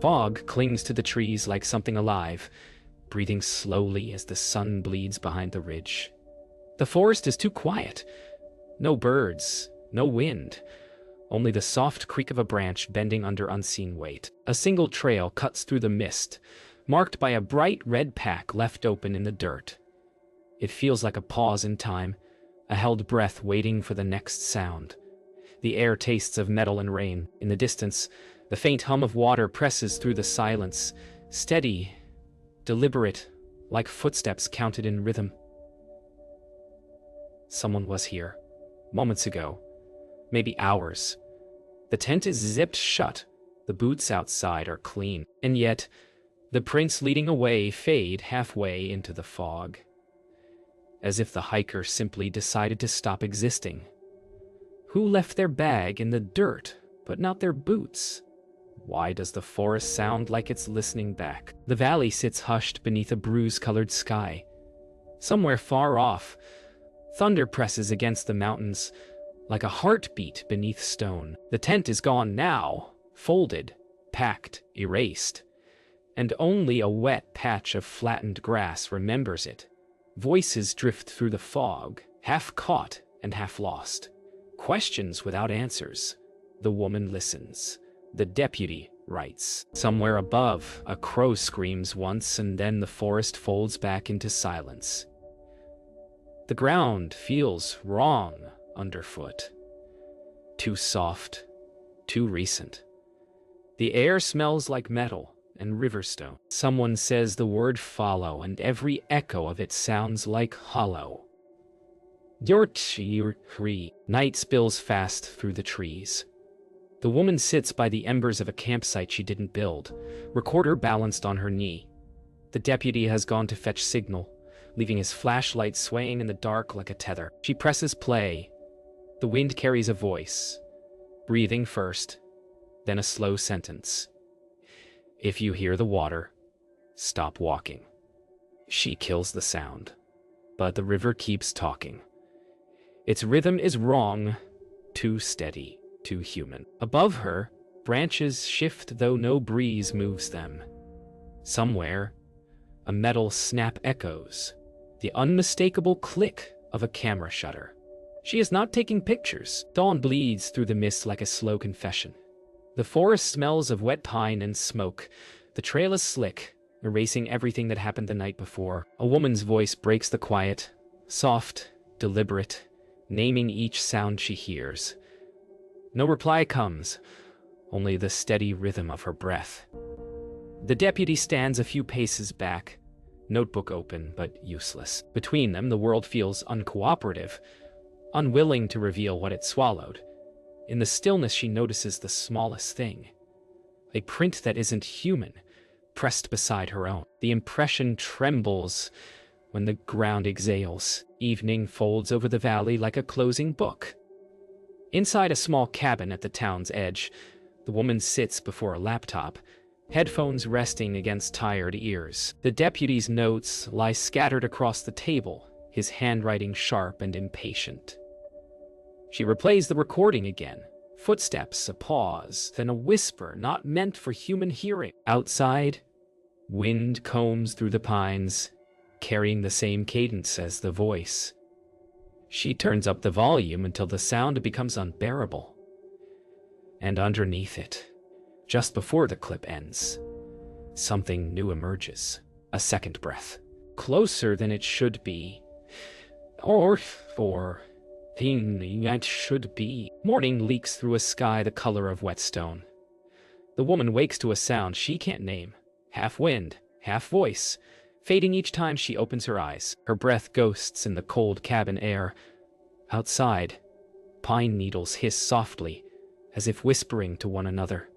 Fog clings to the trees like something alive, breathing slowly as the sun bleeds behind the ridge. The forest is too quiet. No birds, no wind, only the soft creak of a branch bending under unseen weight. A single trail cuts through the mist, marked by a bright red pack left open in the dirt. It feels like a pause in time, a held breath waiting for the next sound. The air tastes of metal and rain. In the distance, the faint hum of water presses through the silence, steady, deliberate, like footsteps counted in rhythm. Someone was here, moments ago, maybe hours. The tent is zipped shut, the boots outside are clean, and yet the prints leading away fade halfway into the fog, as if the hiker simply decided to stop existing. Who left their bag in the dirt, but not their boots? Why does the forest sound like it's listening back? The valley sits hushed beneath a bruise-colored sky. Somewhere far off, thunder presses against the mountains like a heartbeat beneath stone. The tent is gone now, folded, packed, erased, and only a wet patch of flattened grass remembers it. Voices drift through the fog, half caught and half lost. Questions without answers. The woman listens. The deputy writes. Somewhere above, a crow screams once, and then the forest folds back into silence. The ground feels wrong underfoot. Too soft, too recent. The air smells like metal and riverstone. Someone says the word follow, and every echo of it sounds like hollow. Night spills fast through the trees. The woman sits by the embers of a campsite she didn't build, recorder balanced on her knee. The deputy has gone to fetch signal, leaving his flashlight swaying in the dark like a tether. She presses play. The wind carries a voice, breathing first, then a slow sentence. If you hear the water, stop walking. She kills the sound, but the river keeps talking. Its rhythm is wrong, too steady, too human. Above her, branches shift though no breeze moves them. Somewhere, a metal snap echoes, the unmistakable click of a camera shutter. She is not taking pictures. Dawn bleeds through the mist like a slow confession. The forest smells of wet pine and smoke. The trail is slick, erasing everything that happened the night before. A woman's voice breaks the quiet, soft, deliberate, naming each sound she hears. No reply comes, only the steady rhythm of her breath. The deputy stands a few paces back, notebook open but useless. Between them, the world feels uncooperative, unwilling to reveal what it swallowed. In the stillness, she notices the smallest thing. A print that isn't human, pressed beside her own. The impression trembles when the ground exhales. Evening folds over the valley like a closing book. Inside a small cabin at the town's edge, the woman sits before a laptop, headphones resting against tired ears. The deputy's notes lie scattered across the table, his handwriting sharp and impatient. She replays the recording again. Footsteps, a pause, then a whisper not meant for human hearing. Outside, wind combs through the pines, carrying the same cadence as the voice. She turns up the volume until the sound becomes unbearable. And underneath it, just before the clip ends, something new emerges. A second breath. Closer than it should be. Or thing that should be. Morning leaks through a sky the color of whetstone. The woman wakes to a sound she can't name. Half wind, half voice, fading each time she opens her eyes. Her breath ghosts in the cold cabin air. Outside, pine needles hiss softly, as if whispering to one another.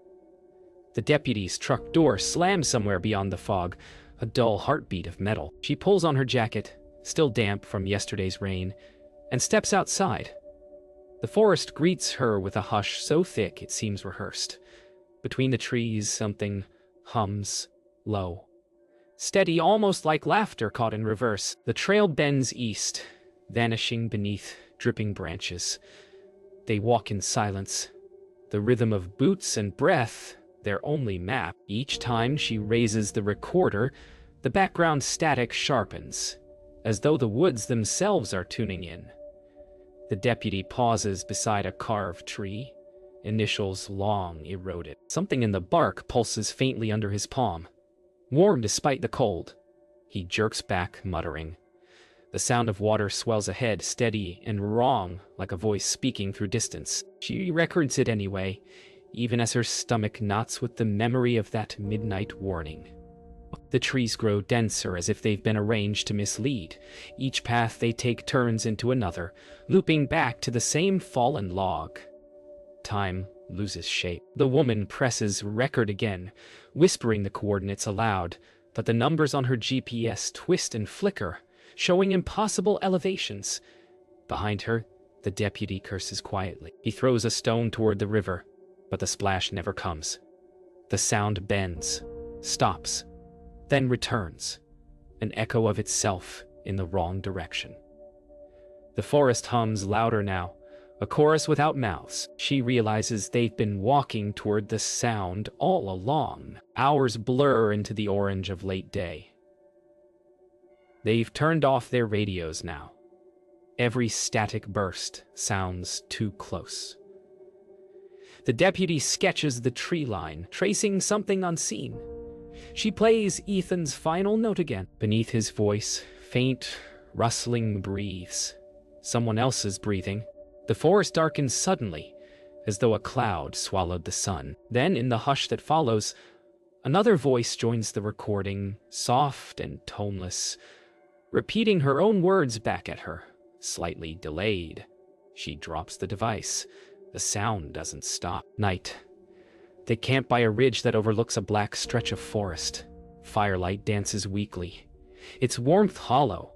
The deputy's truck door slams somewhere beyond the fog, a dull heartbeat of metal. She pulls on her jacket, still damp from yesterday's rain, and steps outside. The forest greets her with a hush so thick it seems rehearsed. Between the trees, something hums, low. Steady, almost like laughter caught in reverse. The trail bends east, vanishing beneath dripping branches. They walk in silence, the rhythm of boots and breath, their only map. Each time she raises the recorder, the background static sharpens, as though the woods themselves are tuning in. The deputy pauses beside a carved tree, initials long eroded. Something in the bark pulses faintly under his palm. Warm despite the cold, he jerks back, muttering. The sound of water swells ahead, steady and wrong, like a voice speaking through distance. She records it anyway, even as her stomach knots with the memory of that midnight warning. The trees grow denser, as if they've been arranged to mislead. Each path they take turns into another, looping back to the same fallen log. Time loses shape. The woman presses record again, whispering the coordinates aloud, but the numbers on her GPS twist and flicker, showing impossible elevations. Behind her, the deputy curses quietly. He throws a stone toward the river, but the splash never comes. The sound bends, stops, then returns, an echo of itself in the wrong direction. The forest hums louder now, a chorus without mouths. She realizes they've been walking toward the sound all along. Hours blur into the orange of late day. They've turned off their radios now. Every static burst sounds too close. The deputy sketches the tree line, tracing something unseen. She plays Ethan's final note again. Beneath his voice, faint, rustling breathes. Someone else is breathing. The forest darkens suddenly, as though a cloud swallowed the sun. Then, in the hush that follows, another voice joins the recording, soft and toneless, repeating her own words back at her, slightly delayed. She drops the device. The sound doesn't stop. Night. They camp by a ridge that overlooks a black stretch of forest. Firelight dances weakly, its warmth hollow.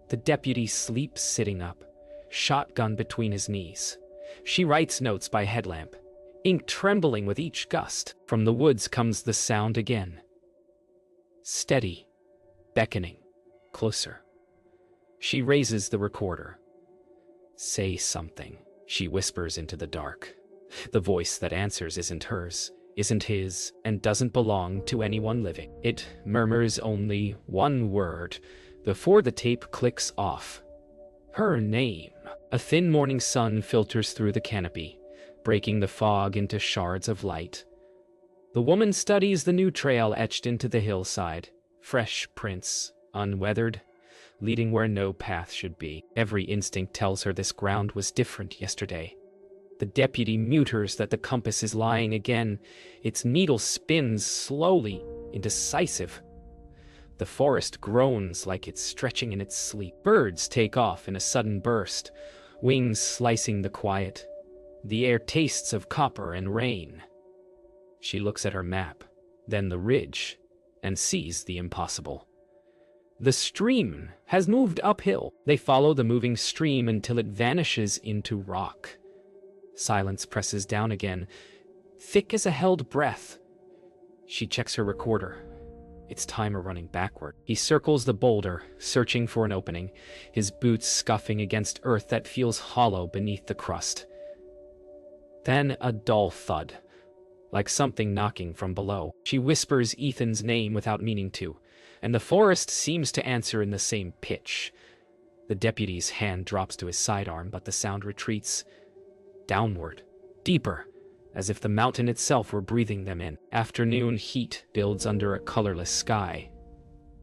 The deputy sleeps sitting up, shotgun between his knees. She writes notes by headlamp, ink trembling with each gust. From the woods comes the sound again. Steady, beckoning, closer. She raises the recorder. Say something, she whispers into the dark. The voice that answers isn't hers, isn't his, and doesn't belong to anyone living. It murmurs only one word before the tape clicks off. Her name. A thin morning sun filters through the canopy, breaking the fog into shards of light. The woman studies the new trail etched into the hillside. Fresh prints, unweathered, leading where no path should be. Every instinct tells her this ground was different yesterday. The deputy muters that the compass is lying again. Its needle spins slowly, indecisive. The forest groans like it's stretching in its sleep. Birds take off in a sudden burst, wings slicing the quiet. The air tastes of copper and rain. She looks at her map, then the ridge, and sees the impossible. The stream has moved uphill. They follow the moving stream until it vanishes into rock. Silence presses down again, thick as a held breath. She checks her recorder. It's timer running backward. He circles the boulder, searching for an opening, his boots scuffing against earth that feels hollow beneath the crust. Then a dull thud, like something knocking from below. She whispers Ethan's name without meaning to, and the forest seems to answer in the same pitch. The deputy's hand drops to his sidearm, but the sound retreats downward, deeper, as if the mountain itself were breathing them in. Afternoon heat builds under a colorless sky.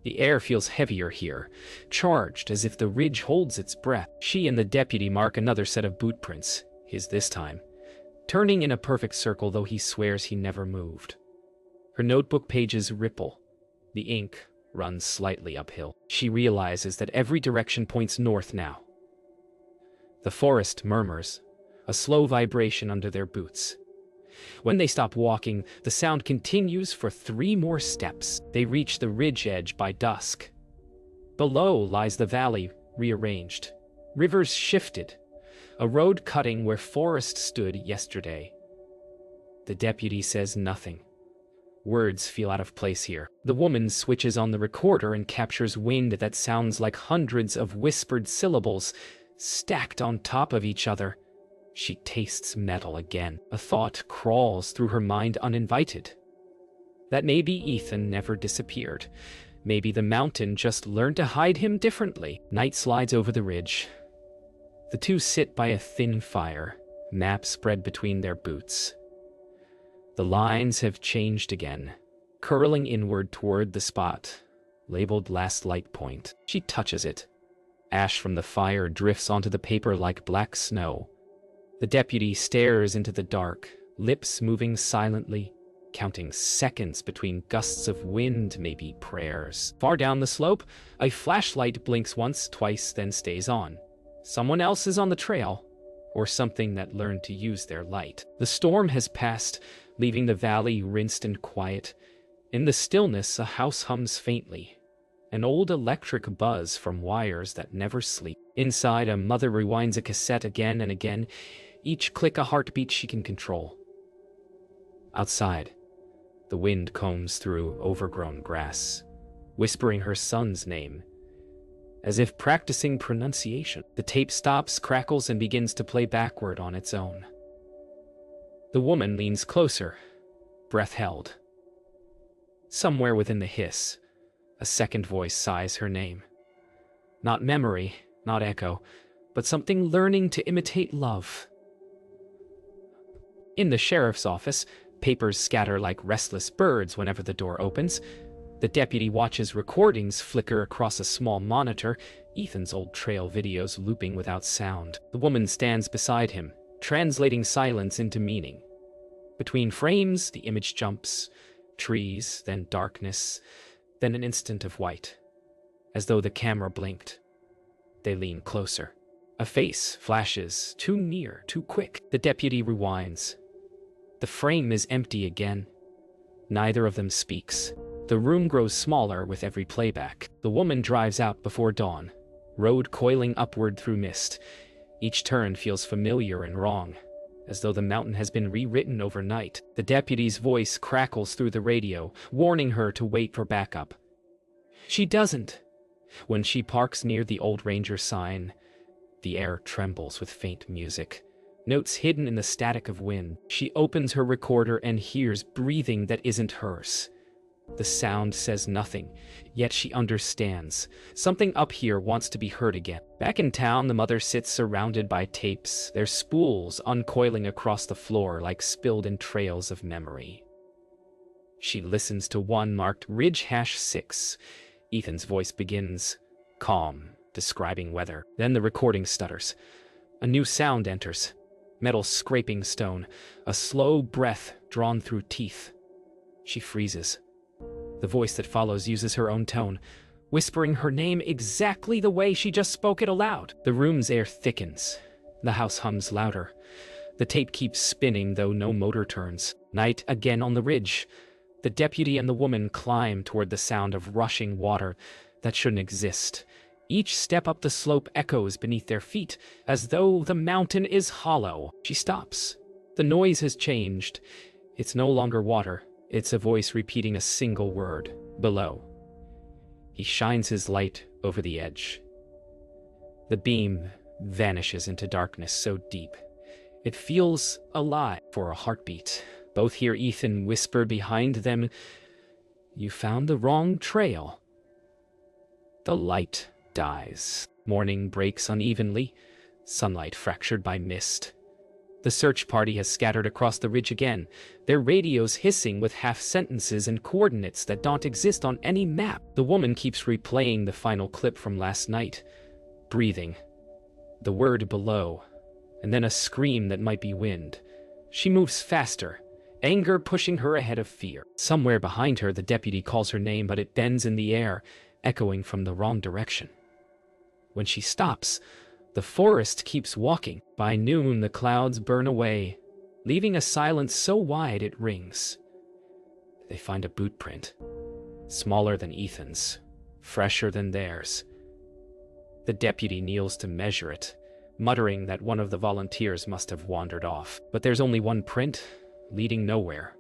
The air feels heavier here, charged as if the ridge holds its breath. She and the deputy mark another set of boot prints, his this time, turning in a perfect circle, though he swears he never moved. Her notebook pages ripple. The ink runs slightly uphill. She realizes that every direction points north now. The forest murmurs, a slow vibration under their boots. When they stop walking, the sound continues for 3 more steps. They reach the ridge edge by dusk. Below lies the valley, rearranged. Rivers shifted, a road cutting where forest stood yesterday. The deputy says nothing. Words feel out of place here. The woman switches on the recorder and captures wind that sounds like hundreds of whispered syllables stacked on top of each other. She tastes metal again. A thought crawls through her mind uninvited. That maybe Ethan never disappeared. Maybe the mountain just learned to hide him differently. Night slides over the ridge. The two sit by a thin fire, map spread between their boots. The lines have changed again, curling inward toward the spot, labeled last light point. She touches it. Ash from the fire drifts onto the paper like black snow. The deputy stares into the dark, lips moving silently, counting seconds between gusts of wind, maybe prayers. Far down the slope, a flashlight blinks once, twice, then stays on. Someone else is on the trail, or something that learned to use their light. The storm has passed, leaving the valley rinsed and quiet. In the stillness, a house hums faintly, an old electric buzz from wires that never sleep. Inside, a mother rewinds a cassette again and again, each click a heartbeat she can control. Outside, the wind combs through overgrown grass, whispering her son's name, as if practicing pronunciation. The tape stops, crackles, and begins to play backward on its own. The woman leans closer, breath held. Somewhere within the hiss, a second voice sighs her name. Not memory, not echo, but something learning to imitate love. In the sheriff's office, papers scatter like restless birds whenever the door opens. The deputy watches recordings flicker across a small monitor, Ethan's old trail videos looping without sound. The woman stands beside him, translating silence into meaning. Between frames, the image jumps, trees, then darkness, then an instant of white. As though the camera blinked. They lean closer. A face flashes, too near, too quick. The deputy rewinds. The frame is empty again. Neither of them speaks. The room grows smaller with every playback. The woman drives out before dawn, road coiling upward through mist. Each turn feels familiar and wrong, as though the mountain has been rewritten overnight. The deputy's voice crackles through the radio, warning her to wait for backup. She doesn't. When she parks near the old ranger sign, the air trembles with faint music. Notes hidden in the static of wind. She opens her recorder and hears breathing that isn't hers. The sound says nothing, yet she understands. Something up here wants to be heard again. Back in town, the mother sits surrounded by tapes, their spools uncoiling across the floor like spilled in trails of memory. She listens to one marked Ridge #6. Ethan's voice begins, calm, describing weather. Then the recording stutters. A new sound enters. Metal scraping stone, a slow breath drawn through teeth. She freezes. The voice that follows uses her own tone, whispering her name exactly the way she just spoke it aloud. The room's air thickens. The house hums louder. The tape keeps spinning, though no motor turns. Night again on the ridge. The deputy and the woman climb toward the sound of rushing water that shouldn't exist. Each step up the slope echoes beneath their feet, as though the mountain is hollow. She stops. The noise has changed. It's no longer water. It's a voice repeating a single word, below. He shines his light over the edge. The beam vanishes into darkness so deep. It feels alive for a heartbeat. Both hear Ethan whisper behind them, "You found the wrong trail." The light dies. Morning breaks unevenly, sunlight fractured by mist. The search party has scattered across the ridge again, their radios hissing with half-sentences and coordinates that don't exist on any map. The woman keeps replaying the final clip from last night, breathing. The word below, and then a scream that might be wind. She moves faster, anger pushing her ahead of fear. Somewhere behind her, the deputy calls her name, but it bends in the air, echoing from the wrong direction. When she stops, the forest keeps walking. By noon, the clouds burn away, leaving a silence so wide it rings. They find a boot print, smaller than Ethan's, fresher than theirs. The deputy kneels to measure it, muttering that one of the volunteers must have wandered off. But there's only one print, leading nowhere.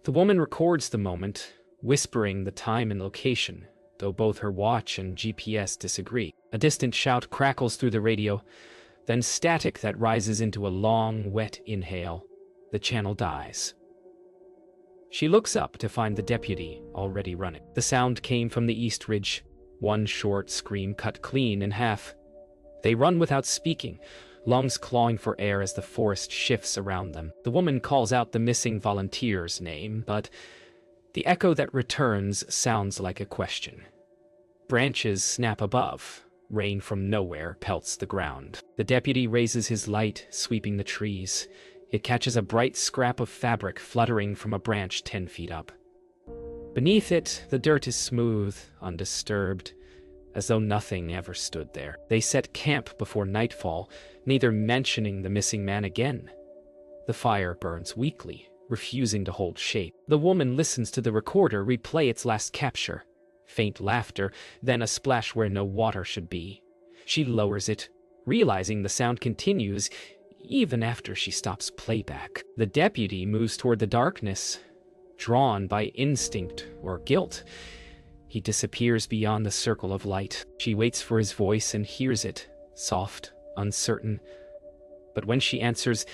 The woman records the moment, whispering the time and location, though both her watch and GPS disagree. A distant shout crackles through the radio, then static that rises into a long, wet inhale. The channel dies. She looks up to find the deputy already running. The sound came from the East Ridge, one short scream cut clean in half. They run without speaking, lungs clawing for air as the forest shifts around them. The woman calls out the missing volunteer's name, but the echo that returns sounds like a question. Branches snap above. Rain from nowhere pelts the ground. The deputy raises his light, sweeping the trees. It catches a bright scrap of fabric fluttering from a branch 10 feet up. Beneath it, the dirt is smooth, undisturbed, as though nothing ever stood there. They set camp before nightfall, neither mentioning the missing man again. The fire burns weakly, refusing to hold shape. The woman listens to the recorder replay its last capture. Faint laughter, then a splash where no water should be. She lowers it, realizing the sound continues even after she stops playback. The deputy moves toward the darkness, drawn by instinct or guilt. He disappears beyond the circle of light. She waits for his voice and hears it, soft, uncertain. But when she answers,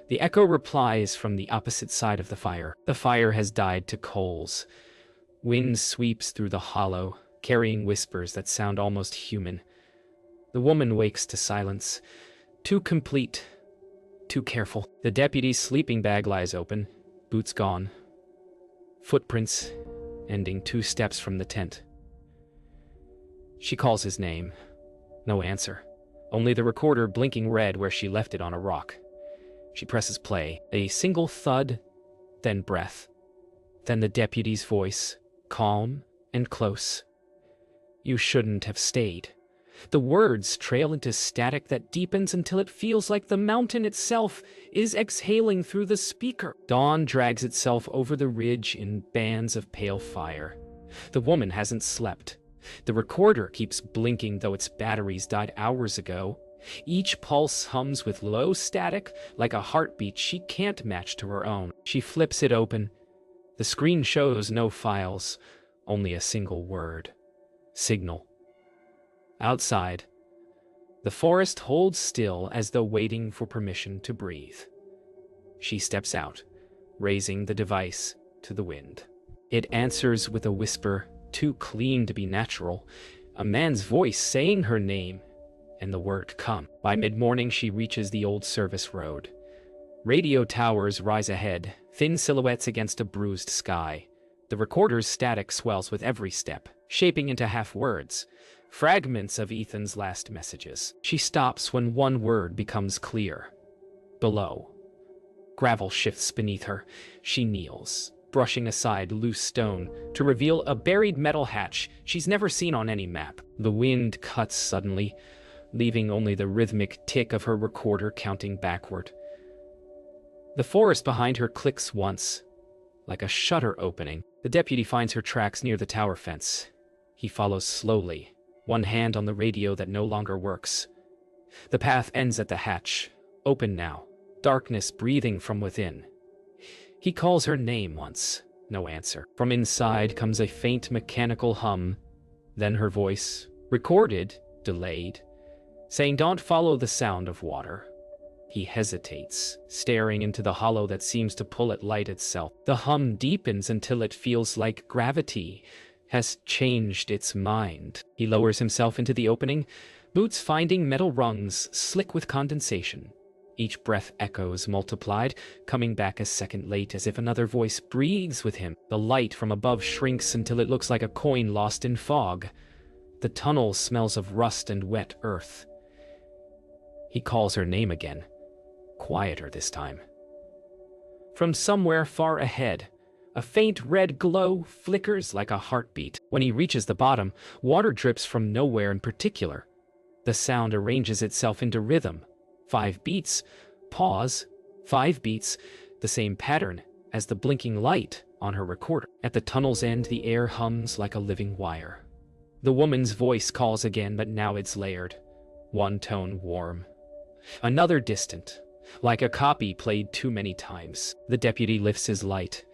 the echo replies from the opposite side of the fire. The fire has died to coals. Wind sweeps through the hollow, carrying whispers that sound almost human. The woman wakes to silence, too complete, too careful. The deputy's sleeping bag lies open, boots gone. Footprints, ending 2 steps from the tent. She calls his name. No answer. Only the recorder blinking red where she left it on a rock. She presses play. A single thud, then breath. Then the deputy's voice, calm and close. "You shouldn't have stayed." The words trail into static that deepens until it feels like the mountain itself is exhaling through the speaker. Dawn drags itself over the ridge in bands of pale fire. The woman hasn't slept. The recorder keeps blinking though its batteries died hours ago. Each pulse hums with low static, like a heartbeat she can't match to her own. She flips it open. The screen shows no files, only a single word. Signal. Outside, the forest holds still as though waiting for permission to breathe. She steps out, raising the device to the wind. It answers with a whisper, too clean to be natural, a man's voice saying her name, and the word "come." By mid-morning, she reaches the old service road. Radio towers rise ahead, thin silhouettes against a bruised sky. The recorder's static swells with every step, shaping into half-words, fragments of Ethan's last messages. She stops when one word becomes clear. Below. Gravel shifts beneath her. She kneels, brushing aside loose stone to reveal a buried metal hatch she's never seen on any map. The wind cuts suddenly, leaving only the rhythmic tick of her recorder counting backward. The forest behind her clicks once, like a shutter opening. The deputy finds her tracks near the tower fence. He follows slowly, one hand on the radio that no longer works. The path ends at the hatch, open now, darkness breathing from within. He calls her name once, no answer. From inside comes a faint mechanical hum, then her voice, recorded, delayed, saying don't follow the sound of water. He hesitates, staring into the hollow that seems to pull at light itself. The hum deepens until it feels like gravity has changed its mind. He lowers himself into the opening, boots finding metal rungs slick with condensation. Each breath echoes multiplied, coming back a second late as if another voice breathes with him. The light from above shrinks until it looks like a coin lost in fog. The tunnel smells of rust and wet earth. He calls her name again, quieter this time. From somewhere far ahead, a faint red glow flickers like a heartbeat. When he reaches the bottom, water drips from nowhere in particular. The sound arranges itself into rhythm. 5 beats, pause, 5 beats, the same pattern as the blinking light on her recorder. At the tunnel's end, the air hums like a living wire. The woman's voice calls again, but now it's layered. One tone warm, another distant, like a copy played too many times. The deputy lifts his light.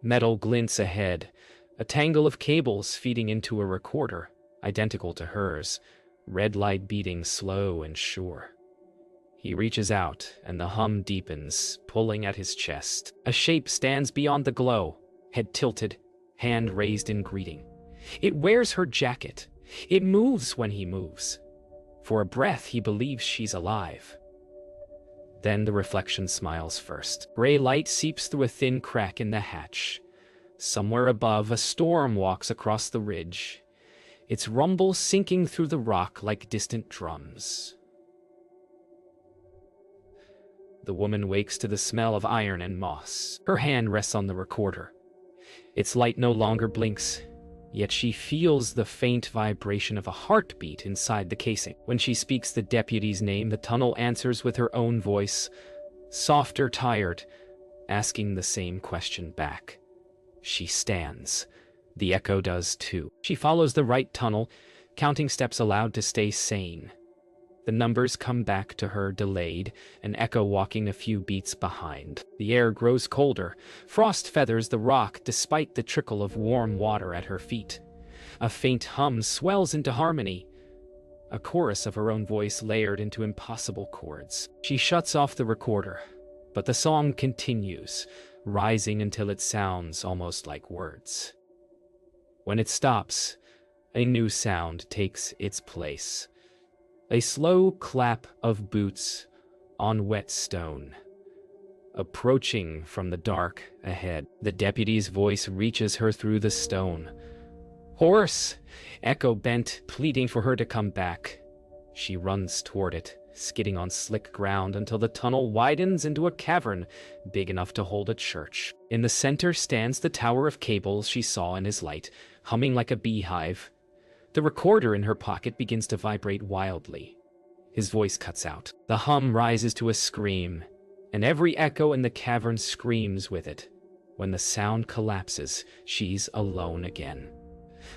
Metal glints ahead, a tangle of cables feeding into a recorder, identical to hers, red light beating slow and sure. He reaches out, and the hum deepens, pulling at his chest. A shape stands beyond the glow, head tilted, hand raised in greeting. It wears her jacket. It moves when he moves. For a breath, he believes she's alive. Then the reflection smiles first. Gray light seeps through a thin crack in the hatch. Somewhere above, a storm walks across the ridge, its rumble sinking through the rock like distant drums. The woman wakes to the smell of iron and moss. Her hand rests on the recorder. Its light no longer blinks, yet she feels the faint vibration of a heartbeat inside the casing. When she speaks the deputy's name, the tunnel answers with her own voice, softer, tired, asking the same question back. She stands. The echo does too. She follows the right tunnel, counting steps aloud to stay sane. The numbers come back to her delayed, an echo walking a few beats behind. The air grows colder. Frost feathers the rock despite the trickle of warm water at her feet. A faint hum swells into harmony, a chorus of her own voice layered into impossible chords. She shuts off the recorder, but the song continues, rising until it sounds almost like words. When it stops, a new sound takes its place. A slow clap of boots on wet stone. Approaching from the dark ahead, the deputy's voice reaches her through the stone. "Horse!" Echo bent, pleading for her to come back. She runs toward it, skidding on slick ground until the tunnel widens into a cavern big enough to hold a church. In the center stands the tower of cables she saw in his light, humming like a beehive. The recorder in her pocket begins to vibrate wildly. His voice cuts out. The hum rises to a scream, and every echo in the cavern screams with it. When the sound collapses, she's alone again.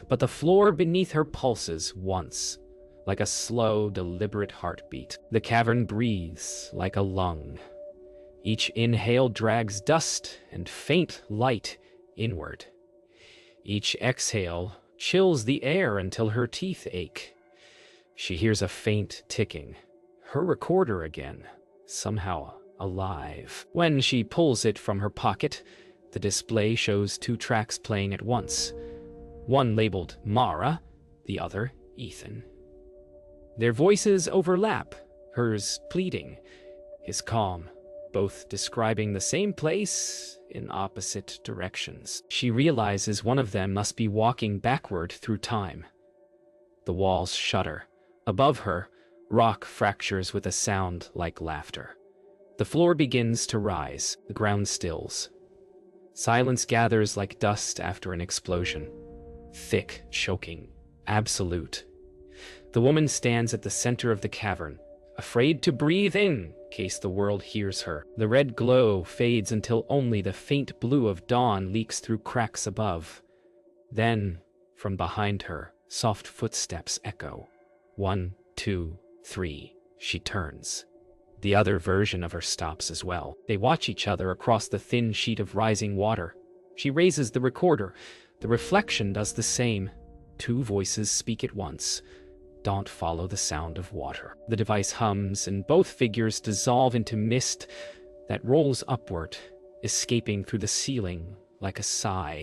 But the floor beneath her pulses once, like a slow, deliberate heartbeat. The cavern breathes like a lung. Each inhale drags dust and faint light inward. Each exhale chills the air until her teeth ache. She hears a faint ticking. Her recorder again, somehow alive. When she pulls it from her pocket, the display shows 2 tracks playing at once. One labeled Mara, the other Ethan. Their voices overlap, hers pleading, his calm, both describing the same place in opposite directions. She realizes one of them must be walking backward through time. The walls shudder. Above her, rock fractures with a sound like laughter. The floor begins to rise. The ground stills. Silence gathers like dust after an explosion. Thick, choking, absolute. The woman stands at the center of the cavern, afraid to breathe in case the world hears her. The red glow fades until only the faint blue of dawn leaks through cracks above. Then, from behind her, soft footsteps echo. 1, 2, 3. She turns. The other version of her stops as well. They watch each other across the thin sheet of rising water. She raises the recorder. The reflection does the same. 2 voices speak at once. Don't follow the sound of water. The device hums, and both figures dissolve into mist that rolls upward, escaping through the ceiling like a sigh.